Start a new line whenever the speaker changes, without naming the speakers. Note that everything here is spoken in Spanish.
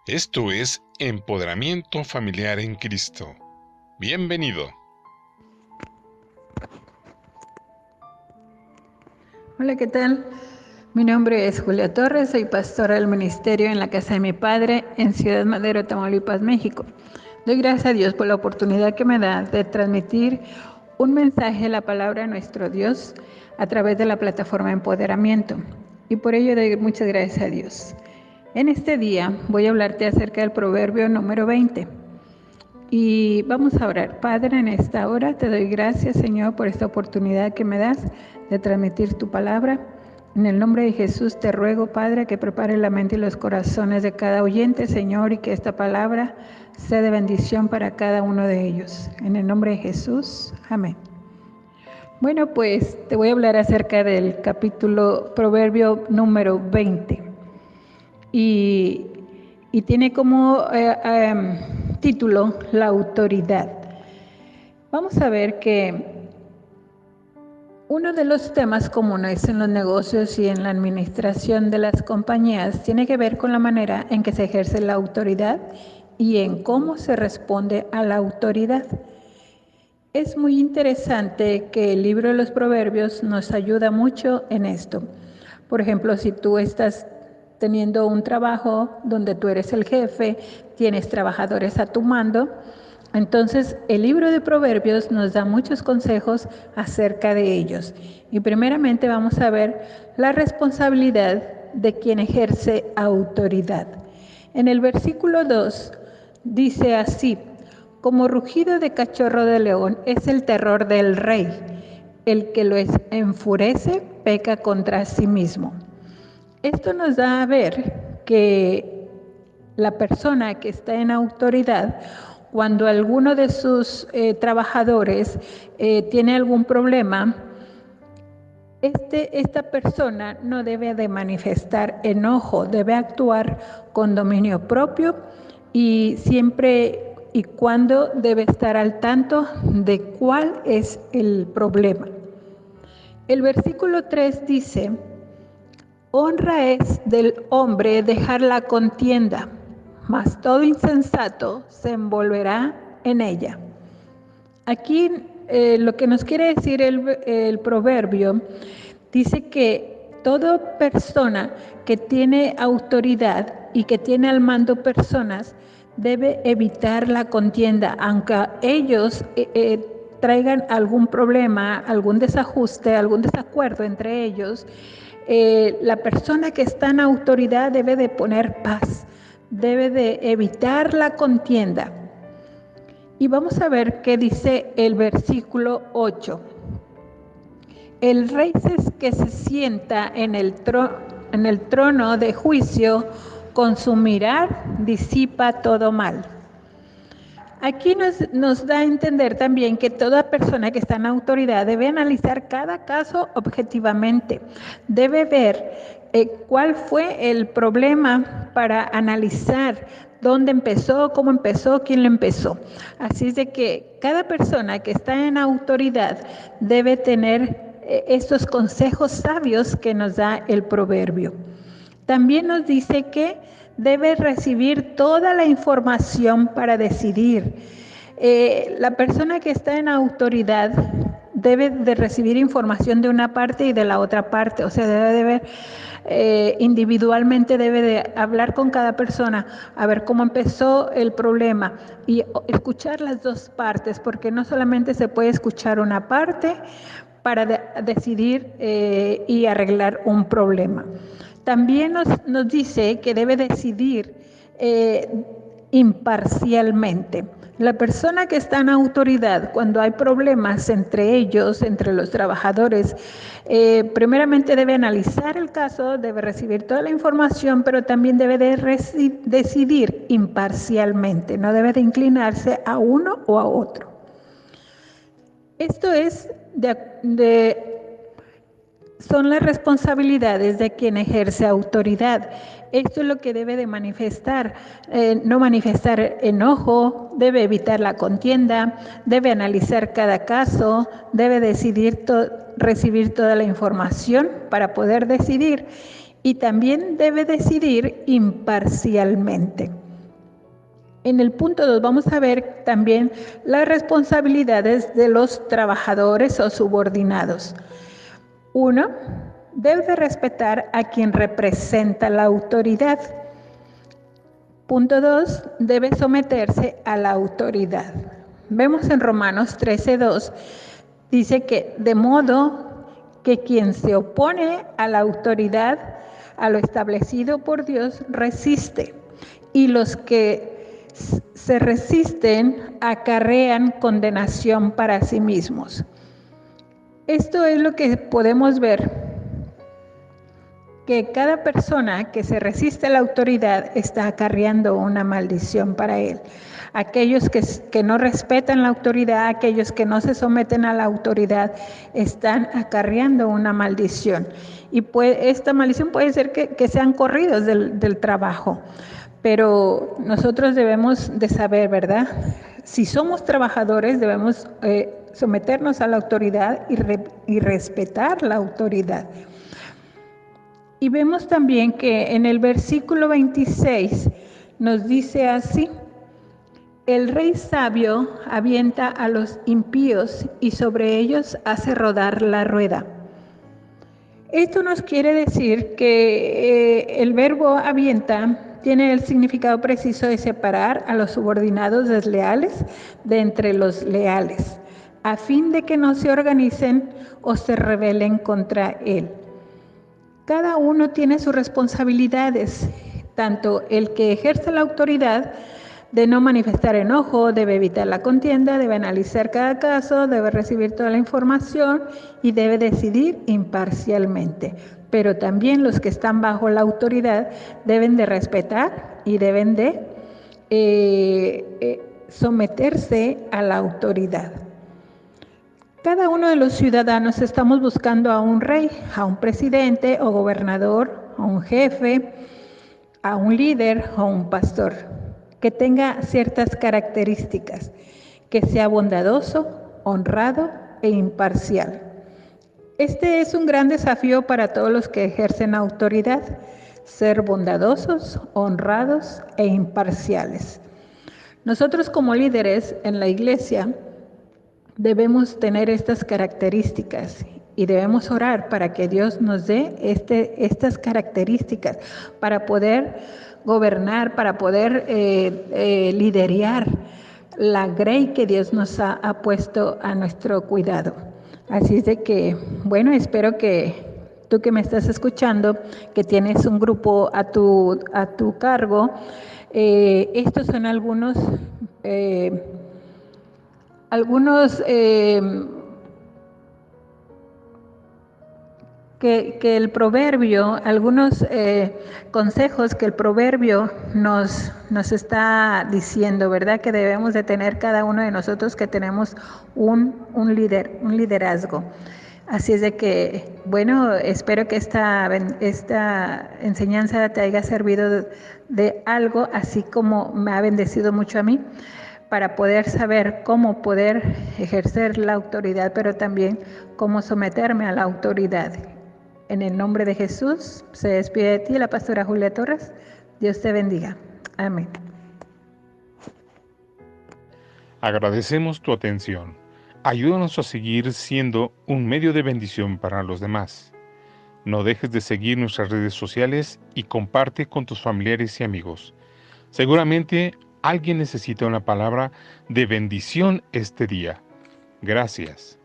Esto es Empoderamiento Familiar en Cristo. Bienvenido.
Hola, ¿qué tal? Mi nombre es Julia Torres, soy pastora del ministerio en la casa de mi padre en Ciudad Madero, Tamaulipas, México. Doy gracias a Dios por la oportunidad que me da de transmitir un mensaje de la palabra de nuestro Dios a través de la plataforma Empoderamiento. Y por ello doy muchas gracias a Dios. En este día voy a hablarte acerca del proverbio número 20. Y vamos a orar. Padre, en esta hora te doy gracias, Señor, por esta oportunidad que me das de transmitir tu palabra. En el nombre de Jesús te ruego, Padre, que prepare la mente y los corazones de cada oyente, Señor, y que esta palabra sea de bendición para cada uno de ellos. En el nombre de Jesús, amén. Bueno, pues te voy a hablar acerca del capítulo proverbio número 20. Y tiene como título la autoridad. Vamos a ver que uno de los temas comunes en los negocios y en la administración de las compañías tiene que ver con la manera en que se ejerce la autoridad y en cómo se responde a la autoridad. Es muy interesante que el libro de los Proverbios nos ayuda mucho en esto. Por ejemplo, si tú estás teniendo un trabajo donde tú eres el jefe, tienes trabajadores a tu mando, entonces el libro de Proverbios nos da muchos consejos acerca de ellos. Y primeramente vamos a ver la responsabilidad de quien ejerce autoridad. En el versículo 2 dice así: como rugido de cachorro de león es el terror del rey. El que lo enfurece peca contra sí mismo. Esto nos da a ver que la persona que está en autoridad, cuando alguno de sus trabajadores tiene algún problema, esta persona no debe de manifestar enojo, debe actuar con dominio propio y siempre y cuando debe estar al tanto de cuál es el problema. El versículo 3 dice: honra es del hombre dejar la contienda, mas todo insensato se envolverá en ella. Aquí lo que nos quiere decir el proverbio dice que toda persona que tiene autoridad y que tiene al mando personas debe evitar la contienda, aunque ellos traigan algún problema, algún desajuste, algún desacuerdo entre ellos. La persona que está en autoridad debe de poner paz, debe de evitar la contienda. Y vamos a ver qué dice el versículo 8. El rey que se sienta en el trono de juicio, con su mirar disipa todo mal. Aquí nos da a entender también que toda persona que está en autoridad debe analizar cada caso objetivamente, debe ver cuál fue el problema para analizar dónde empezó, cómo empezó, quién lo empezó. Así es de que cada persona que está en autoridad debe tener estos consejos sabios que nos da el proverbio. También nos dice que debe recibir toda la información para decidir. La persona que está en autoridad debe de recibir información de una parte y de la otra parte, o sea, debe de ver individualmente, debe de hablar con cada persona, a ver cómo empezó el problema y escuchar las dos partes, porque no solamente se puede escuchar una parte para decidir y arreglar un problema. También nos dice que debe decidir imparcialmente. La persona que está en autoridad, cuando hay problemas entre ellos, entre los trabajadores, primeramente debe analizar el caso, debe recibir toda la información, pero también debe de decidir imparcialmente, no debe de inclinarse a uno o a otro. Esto es son las responsabilidades de quien ejerce autoridad. Esto es lo que debe de manifestar, no manifestar enojo, debe evitar la contienda, debe analizar cada caso, debe recibir toda la información para poder decidir y también debe decidir imparcialmente. En el punto 2 vamos a ver también las responsabilidades de los trabajadores o subordinados. 1. Debe de respetar a quien representa la autoridad. Punto 2. Debe someterse a la autoridad. Vemos en Romanos 13:2, dice que de modo que quien se opone a la autoridad, a lo establecido por Dios, resiste. Y los que se resisten acarrean condenación para sí mismos. Esto es lo que podemos ver, que cada persona que se resiste a la autoridad está acarreando una maldición para él. Aquellos que no respetan la autoridad, aquellos que no se someten a la autoridad, están acarreando una maldición. Y esta maldición puede ser que sean corridos del trabajo. Pero nosotros debemos de saber, ¿verdad? Si somos trabajadores, debemos someternos a la autoridad y respetar la autoridad. Y vemos también que en el versículo 26 nos dice así: el rey sabio avienta a los impíos y sobre ellos hace rodar la rueda. Esto nos quiere decir que el verbo avienta tiene el significado preciso de separar a los subordinados desleales de entre los leales, a fin de que no se organicen o se rebelen contra él. Cada uno tiene sus responsabilidades, tanto el que ejerce la autoridad de no manifestar enojo, debe evitar la contienda, debe analizar cada caso, debe recibir toda la información y debe decidir imparcialmente. Pero también los que están bajo la autoridad deben de respetar y deben de someterse a la autoridad. Cada uno de los ciudadanos estamos buscando a un rey, a un presidente o gobernador, a un jefe, a un líder o un pastor, que tenga ciertas características, que sea bondadoso, honrado e imparcial. Este es un gran desafío para todos los que ejercen autoridad, ser bondadosos, honrados e imparciales. Nosotros como líderes en la iglesia debemos tener estas características y debemos orar para que Dios nos dé estas características para poder gobernar, para poder liderar la grey que Dios nos ha puesto a nuestro cuidado. Así es de que, bueno, espero que tú que me estás escuchando, que tienes un grupo a tu cargo, estos son algunos que el proverbio, algunos consejos que el proverbio nos está diciendo, ¿verdad? Que debemos de tener cada uno de nosotros que tenemos un liderazgo. Así es de que, bueno, espero que esta enseñanza te haya servido de algo, así como me ha bendecido mucho a mí, para poder saber cómo poder ejercer la autoridad, pero también cómo someterme a la autoridad. En el nombre de Jesús, se despide de ti la pastora Julia Torres. Dios te bendiga. Amén.
Agradecemos tu atención. Ayúdanos a seguir siendo un medio de bendición para los demás. No dejes de seguir nuestras redes sociales y comparte con tus familiares y amigos. Seguramente alguien necesita una palabra de bendición este día. Gracias.